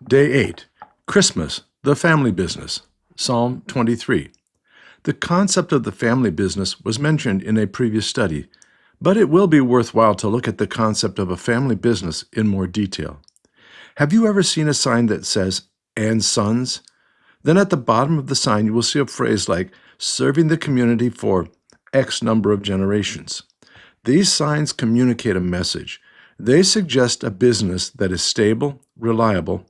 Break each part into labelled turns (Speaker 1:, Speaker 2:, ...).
Speaker 1: Day 8. Christmas, the family business. Psalm 23. The concept of the family business was mentioned in a previous study, but it will be worthwhile to look at the concept of a family business in more detail. Have you ever seen a sign that says, "and sons"? Then at the bottom of the sign you will see a phrase like, "serving the community for X number of generations." These signs communicate a message. They suggest a business that is stable, reliable,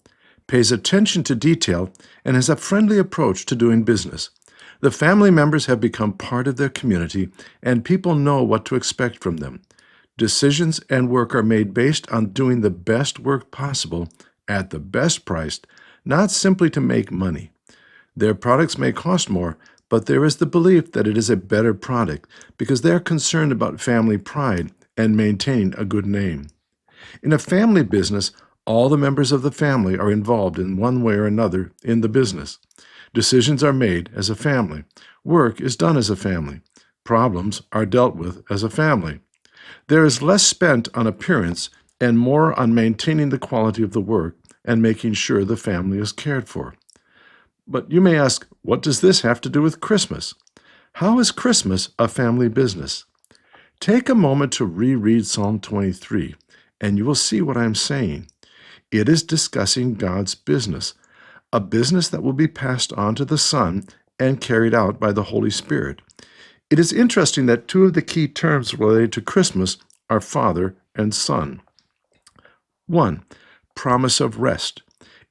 Speaker 1: pays attention to detail, and has a friendly approach to doing business. The family members have become part of their community, and people know what to expect from them. Decisions and work are made based on doing the best work possible at the best price, not simply to make money. Their products may cost more, but there is the belief that it is a better product because they are concerned about family pride and maintaining a good name. In a family business, all the members of the family are involved in one way or another in the business. Decisions are made as a family. Work is done as a family. Problems are dealt with as a family. There is less spent on appearance and more on maintaining the quality of the work and making sure the family is cared for. But you may ask, what does this have to do with Christmas? How is Christmas a family business? Take a moment to reread Psalm 23, and you will see what I'm saying. It is discussing God's business, a business that will be passed on to the Son and carried out by the Holy Spirit. It is interesting that two of the key terms related to Christmas are Father and Son. 1. Promise of rest.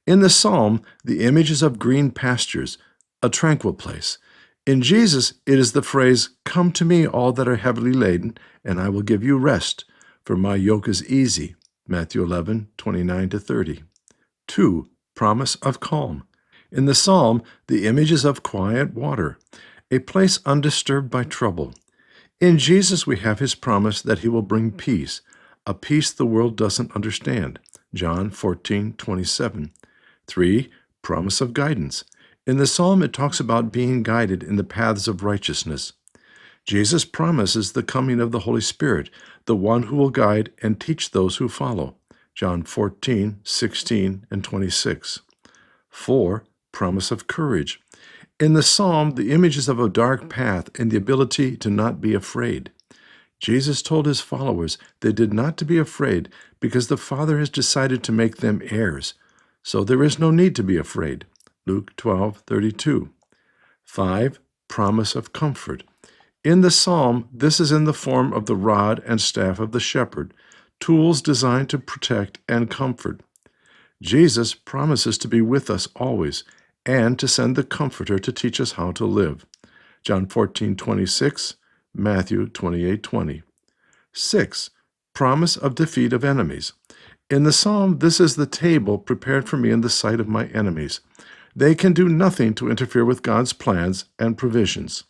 Speaker 1: In the psalm, the image is of green pastures, a tranquil place. In Jesus, it is the phrase, "Come to me, all that are heavily laden, and I will give you rest, for my yoke is easy." Matthew 11:29-30. 2. Promise of calm. In the psalm, the image is of quiet water, a place undisturbed by trouble. In Jesus, we have his promise that he will bring peace, a peace the world doesn't understand. John 14:27. 3. Promise of guidance. In the psalm, it talks about being guided in the paths of righteousness. Jesus promises the coming of the Holy Spirit, the one who will guide and teach those who follow. John 14:16-26. 4. Promise of courage. In the psalm, the image is of a dark path and the ability to not be afraid. Jesus told his followers they did not to be afraid because the Father has decided to make them heirs. So there is no need to be afraid. Luke 12:32. 5. Promise of comfort. In the psalm, this is in the form of the rod and staff of the shepherd, tools designed to protect and comfort. Jesus promises to be with us always and to send the Comforter to teach us how to live. John 14:26, Matthew 28:20. 6. Promise of defeat of enemies. In the psalm, this is the table prepared for me in the sight of my enemies. They can do nothing to interfere with God's plans and provisions.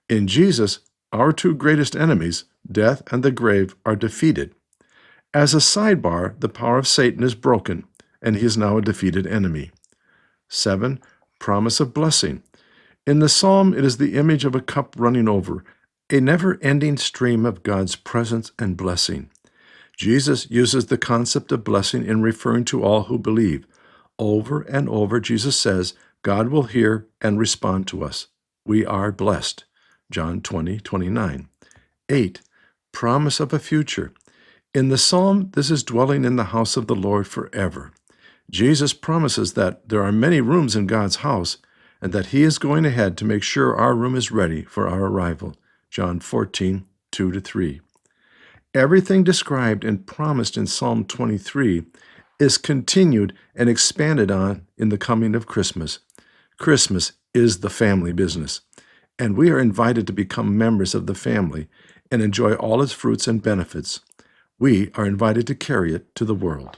Speaker 1: In Jesus, our two greatest enemies, death and the grave, are defeated. As a sidebar, the power of Satan is broken, and he is now a defeated enemy. 7. Promise of blessing. In the psalm, it is the image of a cup running over, a never-ending stream of God's presence and blessing. Jesus uses the concept of blessing in referring to all who believe. Over and over, Jesus says, God will hear and respond to us. We are blessed. John 20:29. 8. Promise of a future. In the psalm, this is dwelling in the house of the Lord forever. Jesus promises that there are many rooms in God's house and that he is going ahead to make sure our room is ready for our arrival. John 14:2-3. Everything described and promised in Psalm 23 is continued and expanded on in the coming of Christmas. Christmas is the family business, and we are invited to become members of the family and enjoy all its fruits and benefits. We are invited to carry it to the world.